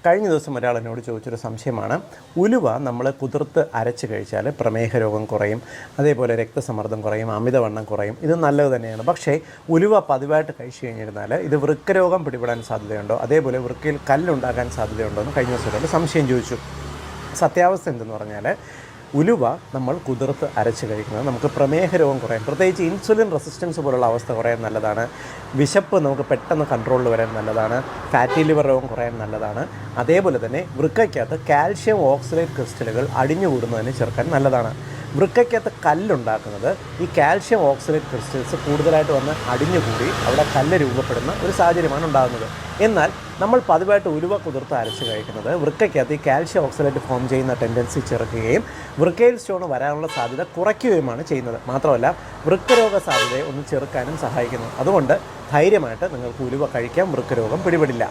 കഴിഞ്ഞ ദിവസം ഒരാൾ എന്നോട് ചോദിച്ചൊരു സംശയമാണ്, ഉലുവ നമ്മൾ കുതിർത്ത് അരച്ച് കഴിച്ചാൽ പ്രമേഹ രോഗം കുറയും, അതേപോലെ രക്തസമ്മർദ്ദം കുറയും, അമിതവണ്ണം കുറയും. ഇത് നല്ലത് തന്നെയാണ്. പക്ഷേ ഉലുവ പതിവായിട്ട് കഴിച്ചു കഴിഞ്ഞിരുന്നാൽ ഇത് വൃക്കരോഗം പിടിപെടാൻ സാധ്യതയുണ്ടോ, അതേപോലെ വൃക്കയിൽ കല്ലുണ്ടാകാൻ സാധ്യതയുണ്ടോ എന്ന് കഴിഞ്ഞ ദിവസം ഒരാൾ സംശയം ചോദിച്ചു. സത്യാവസ്ഥ എന്തെന്ന് പറഞ്ഞാൽ ഉലുവ നമ്മൾ കുതിർത്ത് അരച്ച് കഴിക്കുന്നത് നമുക്ക് പ്രമേഹ രോഗം കുറയാൻ, പ്രത്യേകിച്ച് ഇൻസുലിൻ റെസിസ്റ്റൻസ് പോലുള്ള അവസ്ഥ കുറയാൻ നല്ലതാണ്. വിശപ്പ് നമുക്ക് പെട്ടെന്ന് കൺട്രോളിൽ വരാൻ നല്ലതാണ്. ഫാറ്റി ലിവർ രോഗം കുറയാൻ നല്ലതാണ്. അതേപോലെ തന്നെ വൃക്കയ്ക്കകത്ത് കാൽഷ്യം ഓക്സലേറ്റ് ക്രിസ്റ്റലുകൾ അടിഞ്ഞുകൂടുന്നതിന് ചെറുക്കാൻ നല്ലതാണ്. വൃക്കയ്ക്കകത്ത് കല്ലുണ്ടാക്കുന്നത് ഈ കാൽഷ്യം ഓക്സലേറ്റ് ക്രിസ്റ്റൽസ് കൂടുതലായിട്ട് വന്ന് അടിഞ്ഞുകൂടി അവിടെ കല്ല് രൂപപ്പെടുന്ന ഒരു സാഹചര്യമാണ് ഉണ്ടാകുന്നത്. എന്നാൽ നമ്മൾ പതിവായിട്ട് ഉലുവ കുതിർത്ത് അരച്ച് കഴിക്കുന്നത് വൃക്കയ്ക്കകത്ത് ഈ കാൽഷ്യം ഓക്സലേറ്റ് ഫോം ചെയ്യുന്ന ടെൻഡൻസി ചെറുക്കുകയും വൃക്കയിൽ സ്റ്റോൺ വരാനുള്ള സാധ്യത കുറയ്ക്കുകയുമാണ് ചെയ്യുന്നത്. മാത്രമല്ല വൃക്കരോഗ സാധ്യതയെ ഒന്ന് ചെറുക്കാനും സഹായിക്കുന്നു. അതുകൊണ്ട് ധൈര്യമായിട്ട് നിങ്ങൾക്ക് ഉലുവ കഴിക്കാം, വൃക്കരോഗം പിടിപെടില്ല.